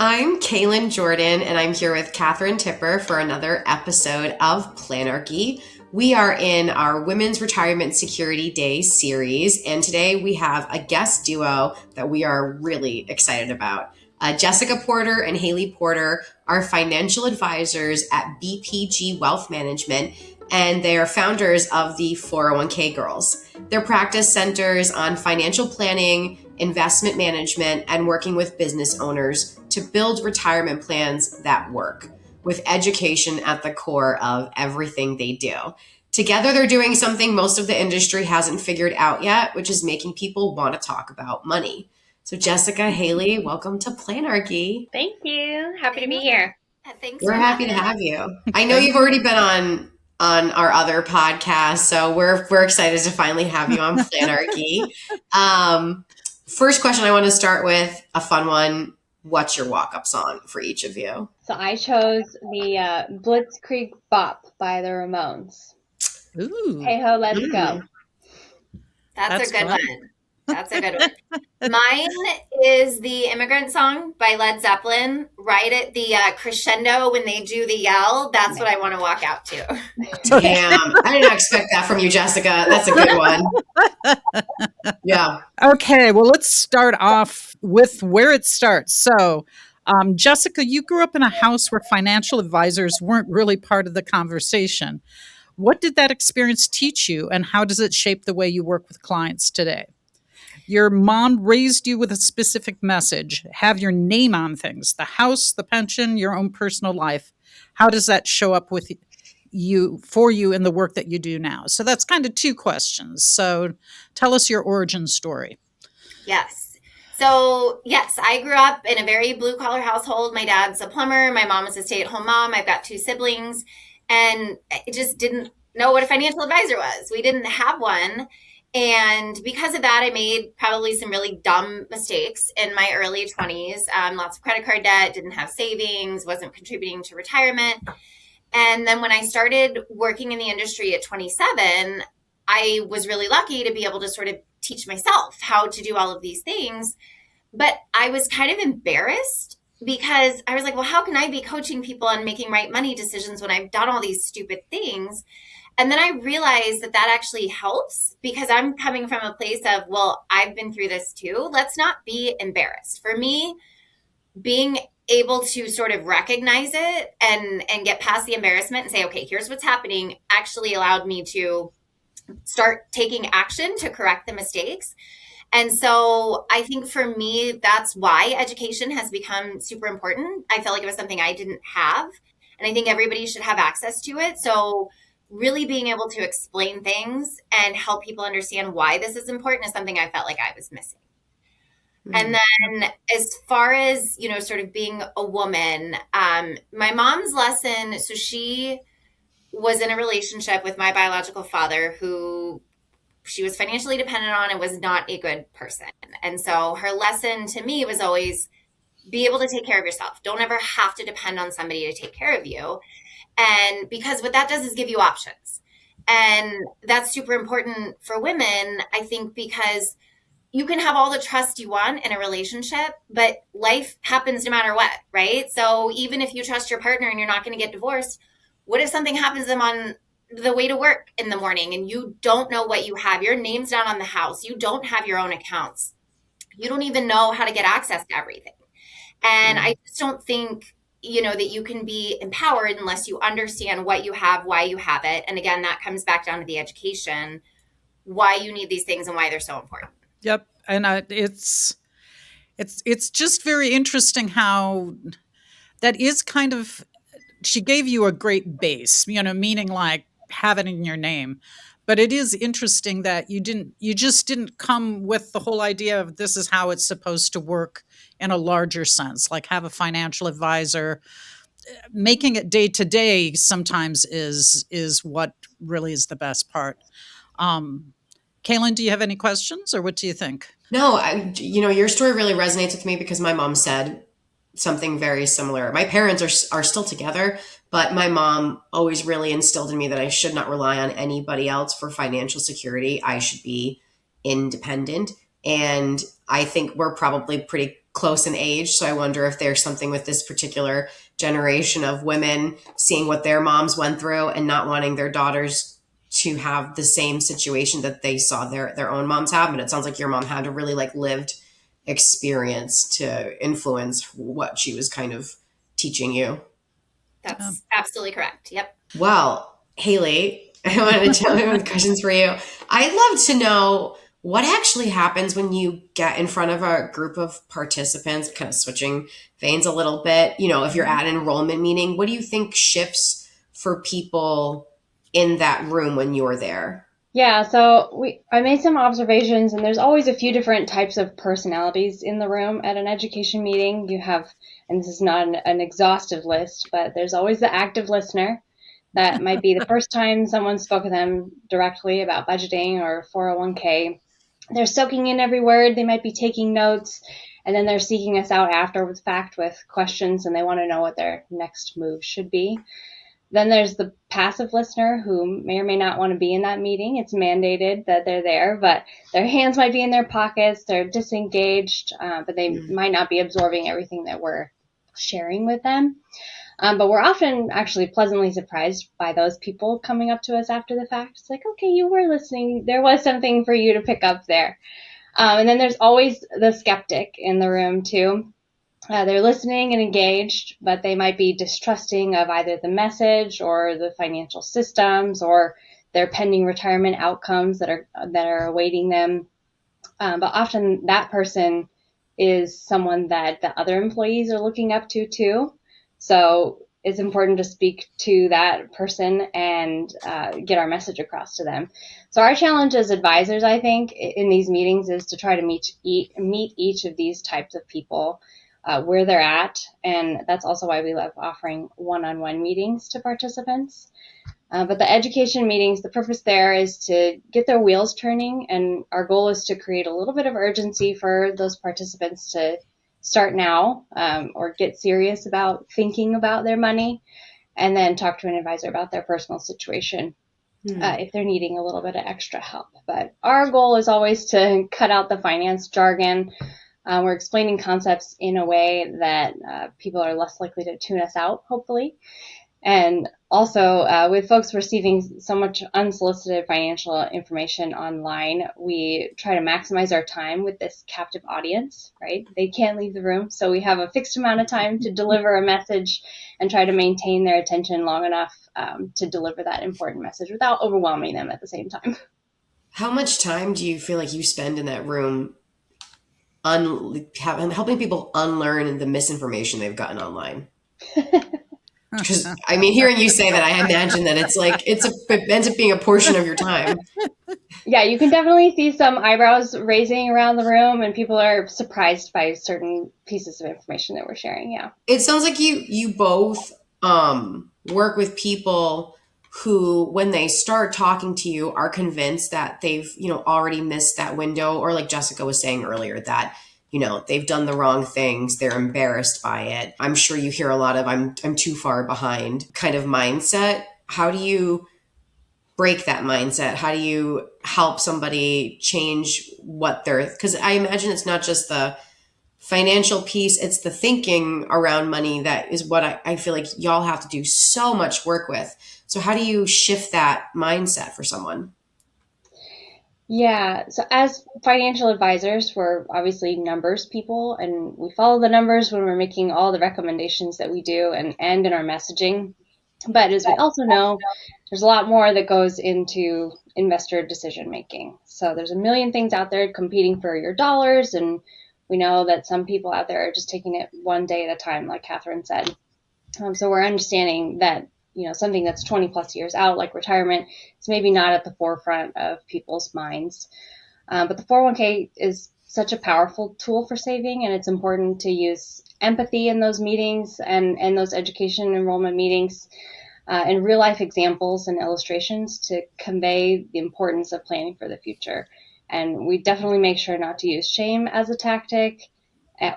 I'm Kaylin Jordan, and I'm here with Catherine Tipper for another episode of Planarchy. We are in our Women's Retirement Security Day series, and today we have a guest duo that we are really excited about. Jessica Porter and Hayley Porter are financial advisors at BPG Wealth Management, and they are founders of the 401k Girls. Their practice centers on financial planning, investment management, and working with business owners to build retirement plans that work, with education at the core of everything they do. Together, they're doing something most of the industry hasn't figured out yet, which is making people want to talk about money. So Jessica, Hayley, welcome to Planarchy. Thank you. Happy to be here. Thanks. We're happy to have you. I know you've already been on our other podcast, so we're excited to finally have you on Planarchy. First question I want to start with, a fun one. What's your walk-up song for each of you? So I chose the Blitzkrieg Bop by the Ramones. Ooh. Hey ho, let's go. That's a good one. That's a good one. Mine is the Immigrant Song by Led Zeppelin. Right at the crescendo when they do the yell, that's what I want to walk out to. Damn, I did not expect that from you, Jessica. That's a good one. Yeah. Okay, well, let's start off with where it starts. So, Jessica, you grew up in a house where financial advisors weren't really part of the conversation. What did that experience teach you, and how does it shape the way you work with clients today? Your mom raised you with a specific message. Have your name on things, the house, the pension, your own personal life. How does that show up with you, for you in the work that you do now? So that's kind of two questions. So tell us your origin story. Yes. So, yes, I grew up in a very blue-collar household. My dad's a plumber. My mom is a stay-at-home mom. I've got two siblings. And I just didn't know what a financial advisor was. We didn't have one. And because of that, I made probably some really dumb mistakes in my early 20s. Lots of credit card debt, didn't have savings, wasn't contributing to retirement. And then when I started working in the industry at 27, I was really lucky to be able to sort of teach myself how to do all of these things. But I was kind of embarrassed because I was like, well, how can I be coaching people on making right money decisions when I've done all these stupid things? And then I realized that that actually helps because I'm coming from a place of, well, I've been through this too. Let's not be embarrassed. For me, being able to sort of recognize it and get past the embarrassment and say, okay, here's what's happening, actually allowed me to start taking action to correct the mistakes. And so I think for me, that's why education has become super important. I felt like it was something I didn't have, and I think everybody should have access to it. So really being able to explain things and help people understand why this is important is something I felt like I was missing. Mm-hmm. And then as far as, sort of being a woman, my mom's lesson, so she was in a relationship with my biological father who she was financially dependent on and was not a good person. And so her lesson to me was always be able to take care of yourself. Don't ever have to depend on somebody to take care of you. And because what that does is give you options. And that's super important for women, I think, because you can have all the trust you want in a relationship, but life happens no matter what, right? So even if you trust your partner and you're not going to get divorced, what if something happens to them on the way to work in the morning and you don't know what you have? Your name's not on the house. You don't have your own accounts. You don't even know how to get access to everything. And I just don't think that you can be empowered unless you understand what you have, why you have it. And again, that comes back down to the education, why you need these things and why they're so important. Yep. And it's just very interesting how that is kind of, she gave you a great base, meaning like have it in your name. But it is interesting that you just didn't come with the whole idea of this is how it's supposed to work in a larger sense, like have a financial advisor. Making it day to day sometimes is what really is the best part. Kalin, do you have any questions or what do you think? No, your story really resonates with me because my mom said something very similar. My parents are still together, but my mom always really instilled in me that I should not rely on anybody else for financial security. I should be independent. And I think we're probably pretty close in age. So I wonder if there's something with this particular generation of women seeing what their moms went through and not wanting their daughters to have the same situation that they saw their own moms have. And it sounds like your mom had a really like lived experience to influence what she was kind of teaching you. That's absolutely correct. Yep. Well, Hayley, I wanted to tell you with questions for you. I'd love to know what actually happens when you get in front of a group of participants, kind of switching veins a little bit. You know, if you're at an enrollment meeting, what do you think shifts for people in that room when you're there? Yeah, so I made some observations, and there's always a few different types of personalities in the room at an education meeting. You have, and this is not an exhaustive list, but there's always the active listener. That might be the first time someone spoke with them directly about budgeting or 401k. They're soaking in every word. They might be taking notes, and then they're seeking us out after with questions, and they want to know what their next move should be. Then there's the passive listener who may or may not want to be in that meeting. It's mandated that they're there, but their hands might be in their pockets. They're disengaged, but they might not be absorbing everything that we're sharing with them. But we're often actually pleasantly surprised by those people coming up to us after the fact. It's like, okay, you were listening. There was something for you to pick up there. And then there's always the skeptic in the room too. They're listening and engaged, but they might be distrusting of either the message or the financial systems or their pending retirement outcomes that are awaiting them. But often that person is someone that the other employees are looking up to too. So it's important to speak to that person and get our message across to them. So our challenge as advisors, I think, in these meetings is to try to meet each of these types of people where they're at. And that's also why we love offering one-on-one meetings to participants. But the education meetings, the purpose there is to get their wheels turning. And our goal is to create a little bit of urgency for those participants to start now or get serious about thinking about their money, and then talk to an advisor about their personal situation if they're needing a little bit of extra help. But our goal is always to cut out the finance jargon. We're explaining concepts in a way that people are less likely to tune us out, hopefully. And also, with folks receiving so much unsolicited financial information online, we try to maximize our time with this captive audience, right? They can't leave the room, so we have a fixed amount of time to deliver a message and try to maintain their attention long enough to deliver that important message without overwhelming them at the same time. How much time do you feel like you spend in that room helping people unlearn the misinformation they've gotten online? Because I mean, hearing you say that, I imagine that it ends up being a portion of your time. Yeah, you can definitely see some eyebrows raising around the room, and people are surprised by certain pieces of information that we're sharing. Yeah, it sounds like you both work with people who, when they start talking to you, are convinced that they've already missed that window, or like Jessica was saying earlier, that they've done the wrong things. They're embarrassed by it. I'm sure you hear a lot of I'm too far behind kind of mindset. How do you break that mindset? How do you help somebody change because I imagine it's not just the financial piece, it's the thinking around money that is what I feel like y'all have to do so much work with. So how do you shift that mindset for someone? Yeah, so as financial advisors, we're obviously numbers people, and we follow the numbers when we're making all the recommendations that we do and in our messaging. But as we also know, there's a lot more that goes into investor decision making. So there's a million things out there competing for your dollars, and we know that some people out there are just taking it one day at a time, like Katherine said. So we're understanding that something that's 20 plus years out, like retirement, is maybe not at the forefront of people's minds. But the 401k is such a powerful tool for saving, and it's important to use empathy in those meetings and those education enrollment meetings and real life examples and illustrations to convey the importance of planning for the future. And we definitely make sure not to use shame as a tactic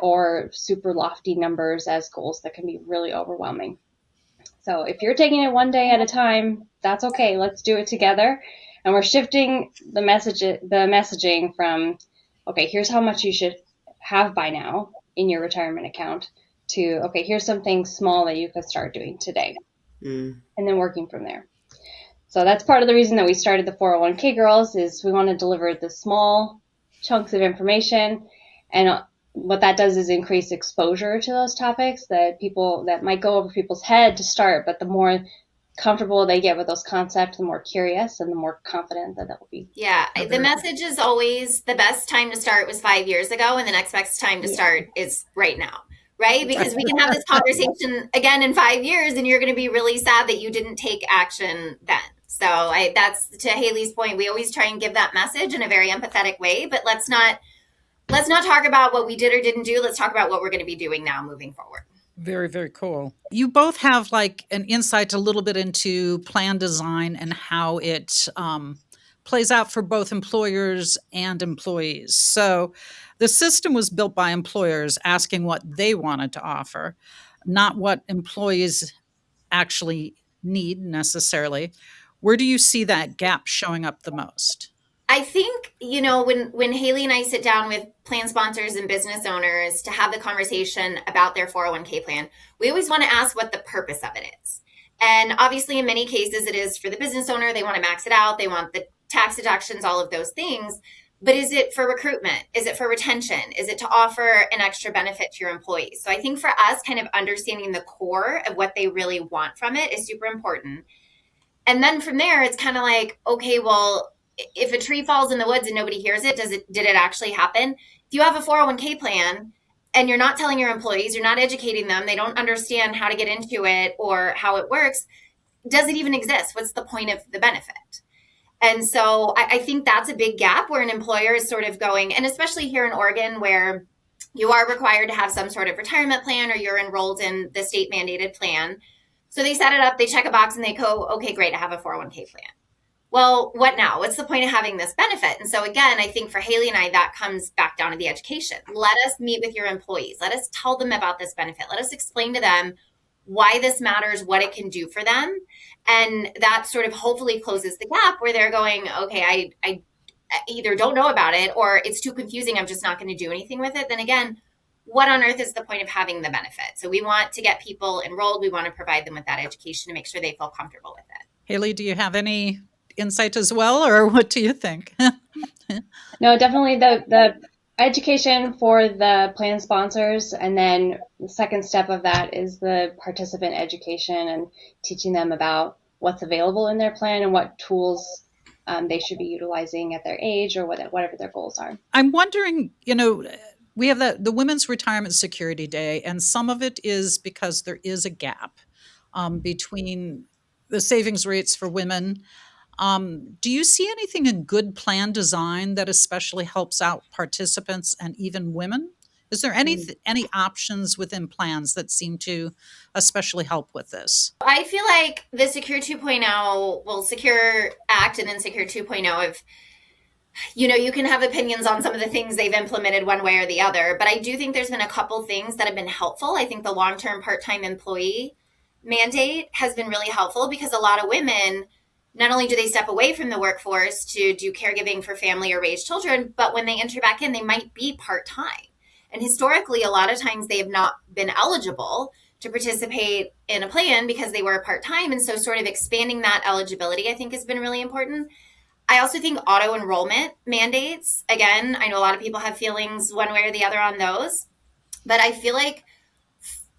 or super lofty numbers as goals that can be really overwhelming. So if you're taking it one day at a time, that's okay. Let's do it together. And we're shifting the messaging from, okay, here's how much you should have by now, in your retirement account to, okay, here's something small that you could start doing today, and then working from there. So that's part of the reason that we started the 401k Girls, is we want to deliver the small chunks of information, and what that does is increase exposure to those topics that might go over people's head to start, but the more comfortable they get with those concepts, the more curious and the more confident that they'll be. Yeah, the message is always the best time to start was 5 years ago, and the next best time to start is right now, right? Because we can have this conversation again in 5 years, and you're going to be really sad that you didn't take action then. So that's to Hayley's point. We always try and give that message in a very empathetic way, but let's not talk about what we did or didn't do. Let's talk about what we're going to be doing now moving forward. Very, very cool. You both have like an insight a little bit into plan design and how it plays out for both employers and employees. So the system was built by employers asking what they wanted to offer, not what employees actually need necessarily. Where do you see that gap showing up the most? I think, when Hayley and I sit down with plan sponsors and business owners to have the conversation about their 401k plan, we always want to ask what the purpose of it is. And obviously, in many cases, it is for the business owner. They want to max it out. They want the tax deductions, all of those things. But is it for recruitment? Is it for retention? Is it to offer an extra benefit to your employees? So I think for us, kind of understanding the core of what they really want from it is super important. And then from there, it's kind of like, okay, well, if a tree falls in the woods and nobody hears it, did it actually happen? If you have a 401k plan and you're not telling your employees, you're not educating them, they don't understand how to get into it or how it works, does it even exist? What's the point of the benefit? And so I think that's a big gap where an employer is sort of going, and especially here in Oregon, where you are required to have some sort of retirement plan or you're enrolled in the state mandated plan. So they set it up, they check a box and they go, okay, great, I have a 401k plan. Well, what now? What's the point of having this benefit? And so again, I think for Hayley and I, that comes back down to the education. Let us meet with your employees. Let us tell them about this benefit. Let us explain to them why this matters, what it can do for them. And that sort of hopefully closes the gap where they're going, okay, I either don't know about it or it's too confusing, I'm just not going to do anything with it. Then again, what on earth is the point of having the benefit? So we want to get people enrolled. We want to provide them with that education to make sure they feel comfortable with it. Hayley, do you have any insight as well, or what do you think? No, definitely the education for the plan sponsors, and then the second step of that is the participant education and teaching them about what's available in their plan and what tools they should be utilizing at their age or whatever their goals are. I'm wondering, we have the Women's Retirement Security Day, and some of it is because there is a gap between the savings rates for women. Do you see anything in good plan design that especially helps out participants and even women? Is there any options within plans that seem to especially help with this? I feel like the Secure 2.0, well, Secure Act and then Secure 2.0 of, you can have opinions on some of the things they've implemented one way or the other, but I do think there's been a couple things that have been helpful. I think the long-term part-time employee mandate has been really helpful because a lot of women, not only do they step away from the workforce to do caregiving for family or raise children, but when they enter back in, they might be part-time. And historically, a lot of times they have not been eligible to participate in a plan because they were part-time. And so sort of expanding that eligibility, I think, has been really important. I also think auto enrollment mandates, again, I know a lot of people have feelings one way or the other on those, but I feel like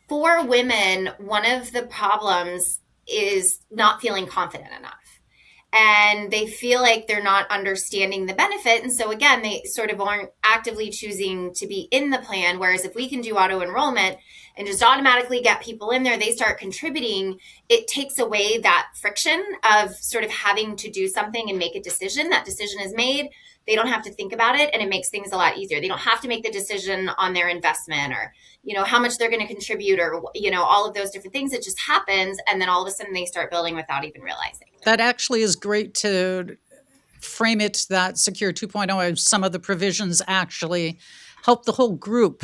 for women, one of the problems is not feeling confident enough. And they feel like they're not understanding the benefit. And so again, they sort of aren't actively choosing to be in the plan. Whereas if we can do auto enrollment and just automatically get people in there, they start contributing, it takes away that friction of sort of having to do something and make a decision. That decision is made. They don't have to think about it, and it makes things a lot easier. They don't have to make the decision on their investment or, how much they're going to contribute or, all of those different things. It just happens. And then all of a sudden they start building without even realizing. That actually is great to frame it that Secure 2.0, some of the provisions actually help the whole group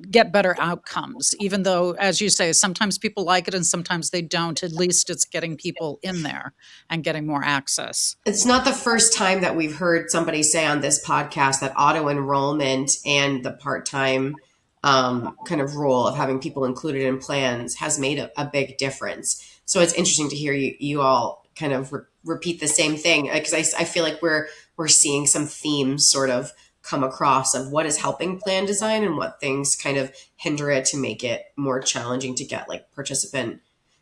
get better outcomes, even though, as you say, sometimes people like it and sometimes they don't. At least it's getting people in there and getting more access. It's not the first time that we've heard somebody say on this podcast that auto enrollment and the part-time kind of role of having people included in plans has made a big difference. So it's interesting to hear you all kind of repeat the same thing, because I feel like we're seeing some themes sort of come across of what is helping plan design and what things kind of hinder it to make it more challenging to get like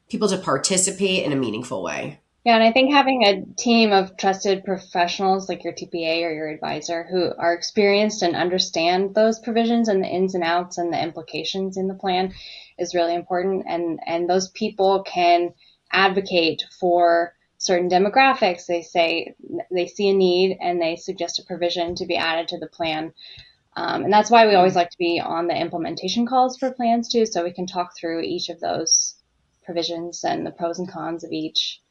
people to participate in a meaningful way. Yeah, and I think having a team of trusted professionals like your TPA or your advisor who are experienced and understand those provisions and the ins and outs and the implications in the plan is really important. And those people can advocate for certain demographics. They say they see a need and they suggest a provision to be added to the plan. And that's why we always like to be on the implementation calls for plans too, so we can talk through each of those provisions and the pros and cons of each.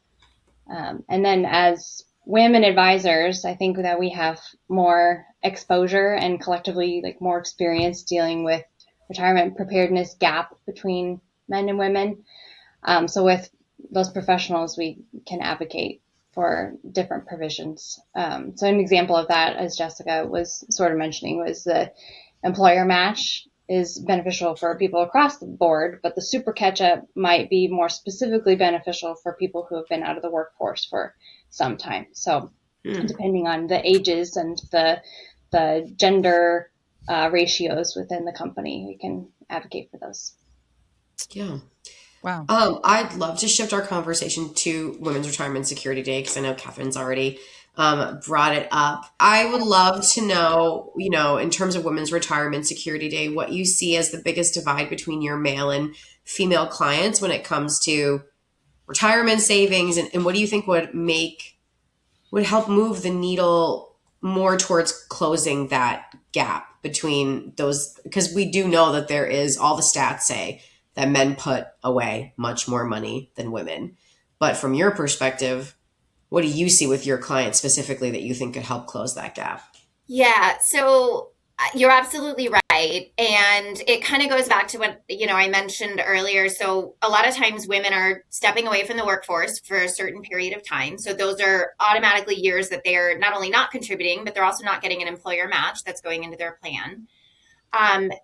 And then as women advisors, I think that we have more exposure and collectively like more experience dealing with retirement preparedness gap between men and women. So with those professionals, we can advocate for different provisions. So an example of that, as Jessica was sort of mentioning, was the employer match is beneficial for people across the board, but the super catch-up might be more specifically beneficial for people who have been out of the workforce for some time. So depending on the ages and the gender ratios within the company, we can advocate for those. Yeah. Wow. I'd love to shift our conversation to Women's Retirement Security Day, because I know Catherine's already brought it up. I would love to know, in terms of Women's Retirement Security Day, what you see as the biggest divide between your male and female clients when it comes to retirement savings, and what do you think would help move the needle more towards closing that gap between those, because we do know that there is, all the stats say that men put away much more money than women. But from your perspective, what do you see with your clients specifically that you think could help close that gap? Yeah, so you're absolutely right. And it kind of goes back to what, I mentioned earlier. So a lot of times women are stepping away from the workforce for a certain period of time. So those are automatically years that they're not only not contributing, but they're also not getting an employer match that's going into their plan.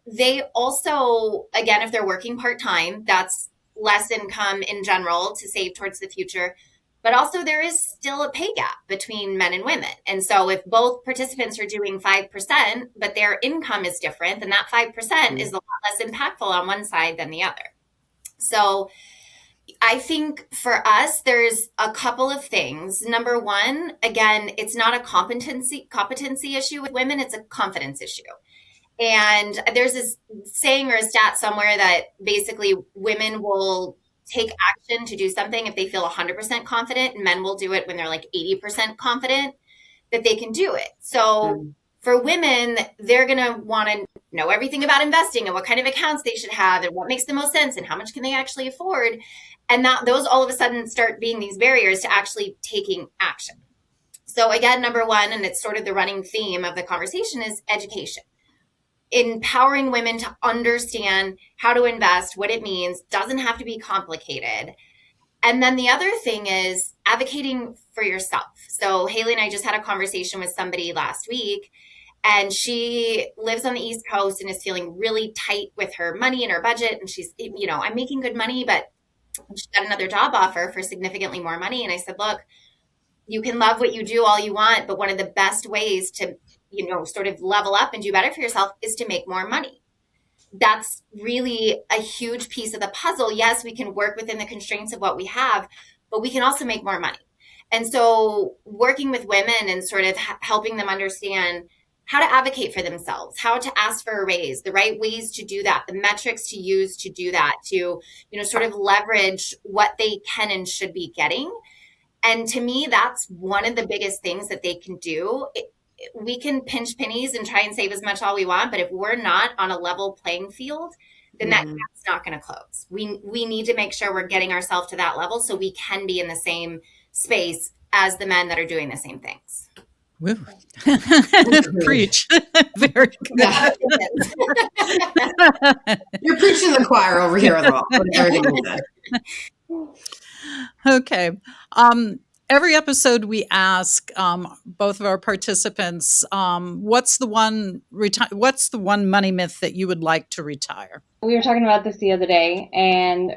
They also, again, if they're working part-time, that's less income in general to save towards the future. But also there is still a pay gap between men and women. And so if both participants are doing 5%, but their income is different, then that 5% is a lot less impactful on one side than the other. So I think for us, there's a couple of things. Number one, again, it's not a competency issue with women, it's a confidence issue. And there's this saying or a stat somewhere that basically women will take action to do something if they feel 100% confident, and men will do it when they're like 80% confident that they can do it. So for women, they're going to want to know everything about investing and what kind of accounts they should have and what makes the most sense and how much can they actually afford. And those all of a sudden start being these barriers to actually taking action. So again, number one, and it's sort of the running theme of the conversation, is education. Empowering women to understand how to invest, what it means, doesn't have to be complicated. And then the other thing is advocating for yourself. So Hayley and I just had a conversation with somebody last week, and she lives on the East Coast and is feeling really tight with her money and her budget. And she's, I'm making good money, but she got another job offer for significantly more money. And I said, look, you can love what you do all you want, but one of the best ways to sort of level up and do better for yourself is to make more money. That's really a huge piece of the puzzle. Yes, we can work within the constraints of what we have, but we can also make more money. And so working with women and sort of helping them understand how to advocate for themselves, how to ask for a raise, the right ways to do that, the metrics to use to do that, to, sort of leverage what they can and should be getting. And to me, that's one of the biggest things that they can do. We can pinch pennies and try and save as much all we want, but if we're not on a level playing field, then that gap's not going to close. We need to make sure we're getting ourselves to that level so we can be in the same space as the men that are doing the same things. Woo. Preach. Very good. Yeah. You're preaching the choir over here with everything you said. Okay. Every episode we ask both of our participants, what's the one money myth that you would like to retire? We were talking about this the other day, and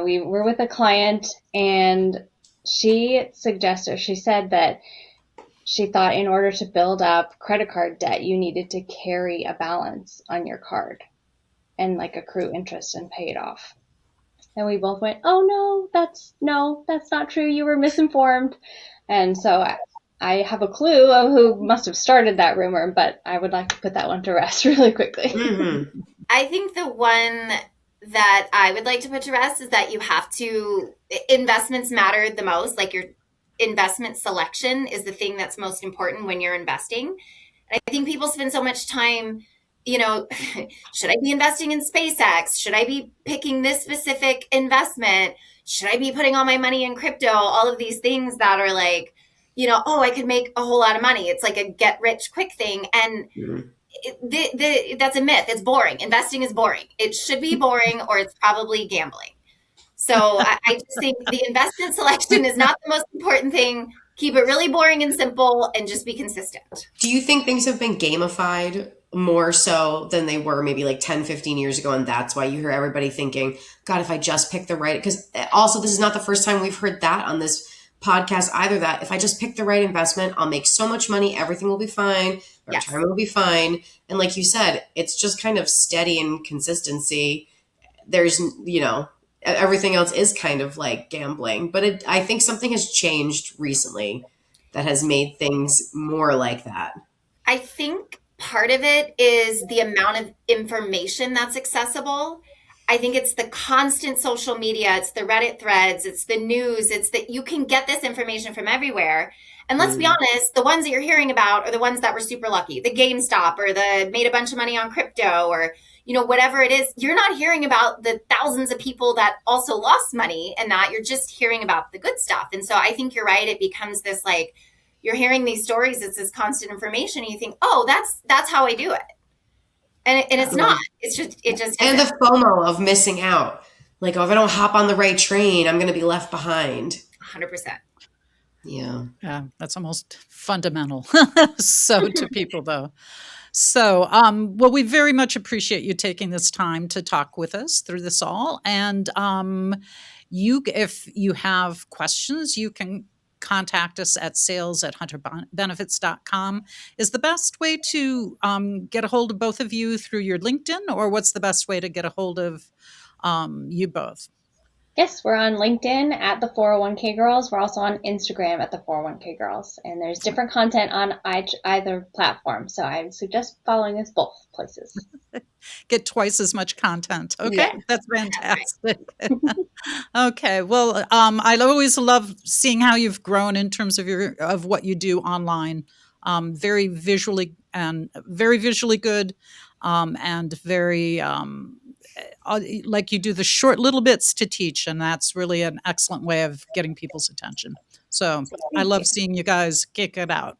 we were with a client, and she said that she thought in order to build up credit card debt, you needed to carry a balance on your card and like accrue interest and pay it off. And we both went, oh no, that's not true. You were misinformed. And so I have a clue of who must have started that rumor, but I would like to put that one to rest really quickly. Mm-hmm. I think the one that I would like to put to rest is that investments matter the most. Like your investment selection is the thing that's most important when you're investing. And I think people spend so much time, should I be investing in SpaceX? Should I be picking this specific investment? Should I be putting all my money in crypto? All of these things that are like, I could make a whole lot of money. It's like a get rich quick thing. And that's a myth. It's boring. Investing is boring. It should be boring, or it's probably gambling. So I just think the investment selection is not the most important thing. Keep it really boring and simple and just be consistent. Do you think things have been gamified more so than they were maybe like 10, 15 years ago? And that's why you hear everybody thinking, God, if I just pick the right, because also this is not the first time we've heard that on this podcast either, that if I just pick the right investment, I'll make so much money, everything will be fine, my retirement will be fine. And like you said, it's just kind of steady and consistency. There's, everything else is kind of like gambling, but I think something has changed recently that has made things more like that. I think part of it is the amount of information that's accessible. I think it's the constant social media, it's the Reddit threads, it's the news, it's that you can get this information from everywhere. And let's be honest, the ones that you're hearing about are the ones that were super lucky, the GameStop or the made a bunch of money on crypto or, whatever it is. You're not hearing about the thousands of people that also lost money and that. You're just hearing about the good stuff. And so I think you're right. It becomes this like, you're hearing these stories, it's this constant information, and you think, oh, that's how I do it. And it's not. It just isn't. And the FOMO of missing out. Like, if I don't hop on the right train, I'm going to be left behind. 100%. Yeah. Yeah, that's almost fundamental. So to people, though. So, well, we very much appreciate you taking this time to talk with us through this all. And if you have questions, you can contact us at sales@hunterbenefits.com. Is the best way to get a hold of both of you through your LinkedIn, or what's the best way to get a hold of you both? Yes, we're on LinkedIn at the 401k Girls. We're also on Instagram at the 401k Girls. And there's different content on either platform. So I would suggest following us both places. Get twice as much content. Okay, Yeah. That's fantastic. Okay, well, I always love seeing how you've grown in terms of what you do online. Very visually good, and very like you do the short little bits to teach, and that's really an excellent way of getting people's attention. So I love seeing you guys kick it out.